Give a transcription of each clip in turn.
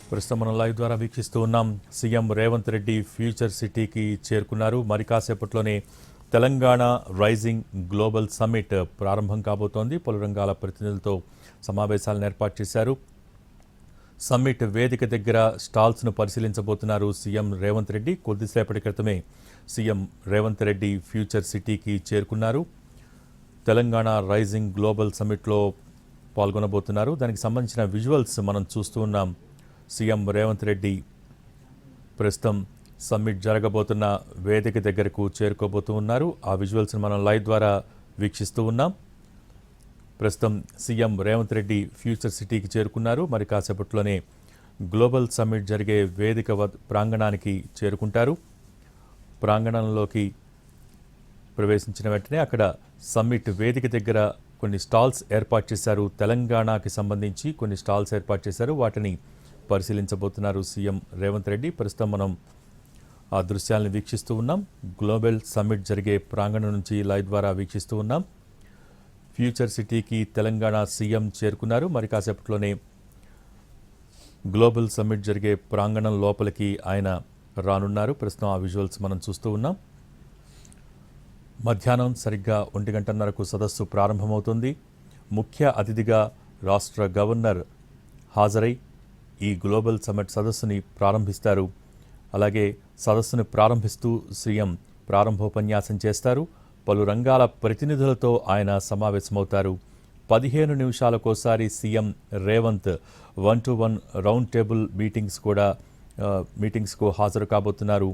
ప్రస్తుతం మనం లైవ్ ద్వారా వీక్షిస్తూ ఉన్నాం. సీఎం రేవంత్ రెడ్డి ఫ్యూచర్ సిటీకి చేరుకున్నారు. మరి కాసేపట్లోనే తెలంగాణ రైజింగ్ గ్లోబల్ సమ్మిట్ ప్రారంభం కాబోతోంది. పలు రంగాల ప్రతినిధులతో సమావేశాలను ఏర్పాటు చేశారు. సమ్మిట్ వేదిక దగ్గర స్టాల్స్ను పరిశీలించబోతున్నారు సీఎం రేవంత్ రెడ్డి. కొద్దిసేపటి క్రితమే సీఎం రేవంత్ రెడ్డి ఫ్యూచర్ సిటీకి చేరుకున్నారు. తెలంగాణ రైజింగ్ గ్లోబల్ సమ్మిట్లో పాల్గొనబోతున్నారు. దానికి సంబంధించిన విజువల్స్ మనం చూస్తూ ఉన్నాం. సీఎం రేవంత్ రెడ్డి ప్రస్తుతం సమ్మిట్ జరగబోతున్న వేదిక దగ్గరకు చేరుకోబోతూ ఉన్నారు. ఆ విజువల్స్ని మనం లైవ్ ద్వారా వీక్షిస్తూ ఉన్నాం. ప్రస్తుతం సీఎం రేవంత్ రెడ్డి ఫ్యూచర్ సిటీకి చేరుకున్నారు. మరి కాసేపట్లోనే గ్లోబల్ సమ్మిట్ జరిగే వేదిక ప్రాంగణానికి చేరుకుంటారు. ప్రాంగణంలోకి ప్రవేశించిన వెంటనే అక్కడ సమ్మిట్ వేదిక దగ్గర కొన్ని స్టాల్స్ ఏర్పాటు చేశారు. తెలంగాణకి సంబంధించి కొన్ని స్టాల్స్ ఏర్పాటు చేశారు. వాటిని పరిశీలించబోతున్నారు సీఎం రేవంత్ రెడ్డి. ప్రస్తుతం మనం ఆ దృశ్యాలను వీక్షిస్తూ ఉన్నాం. గ్లోబల్ సమ్మిట్ జరిగే ప్రాంగణం నుంచి లైవ్ ద్వారా వీక్షిస్తూ ఉన్నాం. ఫ్యూచర్ సిటీకి తెలంగాణ సీఎం చేరుకున్నారు. మరి కాసేపట్లోనే గ్లోబల్ సమ్మిట్ జరిగే ప్రాంగణం లోపలికి ఆయన రానున్నారు. ప్రస్తుతం ఆ విజువల్స్ మనం చూస్తూ ఉన్నాం. మధ్యాహ్నం సరిగ్గా 1:30కు సదస్సు ప్రారంభమవుతుంది. ముఖ్య అతిథిగా రాష్ట్ర గవర్నర్ హాజరై ఈ గ్లోబల్ సమ్మిట్ సదస్సుని ప్రారంభిస్తారు. అలాగే సదస్సును ప్రారంభిస్తూ సీఎం ప్రారంభోపన్యాసం చేస్తారు. పలు రంగాల ప్రతినిధులతో ఆయన సమావేశమవుతారు. 15 నిమిషాలకోసారి CM Revanth 1-to-1 round table మీటింగ్స్కు హాజరు కాబోతున్నారు.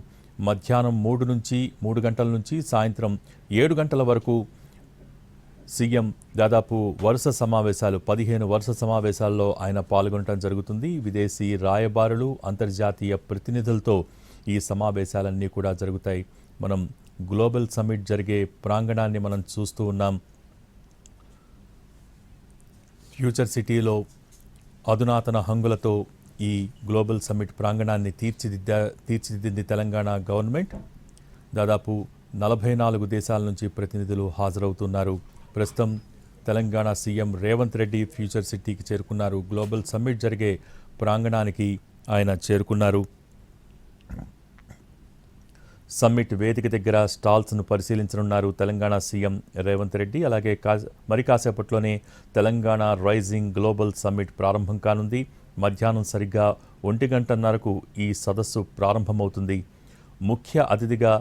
మధ్యాహ్నం 3 గంటల నుంచి సాయంత్రం 7 గంటల వరకు సీఎం దాదాపు 15 వరుస సమావేశాల్లో ఆయన పాల్గొనడం జరుగుతుంది. విదేశీ రాయబారులు, అంతర్జాతీయ ప్రతినిధులతో ఈ సమావేశాలన్నీ కూడా జరుగుతాయి. మనం గ్లోబల్ సమ్మిట్ జరిగే ప్రాంగణాన్ని మనం చూస్తూ ఉన్నాం. ఫ్యూచర్ సిటీలో అధునాతన హంగులతో ఈ గ్లోబల్ సమ్మిట్ ప్రాంగణాన్ని తీర్చిదిద్దింది తెలంగాణ గవర్నమెంట్. దాదాపు 44 దేశాల నుంచి ప్రతినిధులు హాజరవుతున్నారు. ప్రస్తుతం తెలంగాణ సీఎం రేవంత్ రెడ్డి ఫ్యూచర్ సిటీకి చేరుకున్నారు. గ్లోబల్ సమ్మిట్ జరిగే ప్రాంగణానికి ఆయన చేరుకున్నారు. సమ్మిట్ వేదిక దగ్గర స్టాల్స్ను పరిశీలించనున్నారు తెలంగాణ సీఎం రేవంత్ రెడ్డి. అలాగే మరి కాసేపట్లోనే తెలంగాణ రైజింగ్ గ్లోబల్ సమ్మిట్ ప్రారంభం కానుంది. మధ్యాహ్నం సరిగ్గా 1:30కు ఈ సదస్సు ప్రారంభమవుతుంది. ముఖ్య అతిథిగా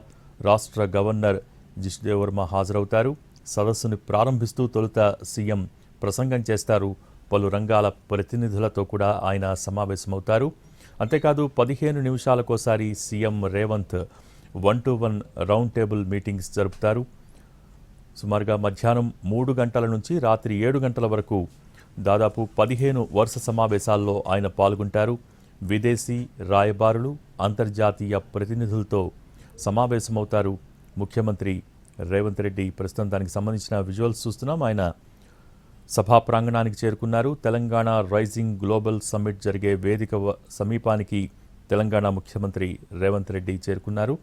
రాష్ట్ర గవర్నర్ జిష్ణుదేవ్ వర్మ హాజరవుతారు. సదస్సును ప్రారంభిస్తూ తొలుత సీఎం ప్రసంగం చేస్తారు. పలు రంగాల ప్రతినిధులతో కూడా ఆయన సమావేశమవుతారు. అంతేకాదు 15 నిమిషాలకోసారి CM Revanth 1-to-1 round table meetings జరుపుతారు. సుమారుగా మధ్యాహ్నం 3 గంటల నుంచి రాత్రి 7 గంటల వరకు దాదాపు 15 వరుస సమావేశాల్లో ఆయన పాల్గొంటారు. విదేశీ రాయబారులు, అంతర్జాతీయ ప్రతినిధులతో సమావేశమవుతారు ముఖ్యమంత్రి రేవంత్ రెడ్డి. ప్రస్తుతం దానికి సంబంధించిన విజువల్స్ చూస్తున్నాం. ఆయన సభా ప్రాంగణానికి చేరుకున్నారు. తెలంగాణ రైజింగ్ గ్లోబల్ సమ్మిట్ జరిగే వేదిక సమీపానికి తెలంగాణ ముఖ్యమంత్రి రేవంత్ రెడ్డి చేరుకున్నారు.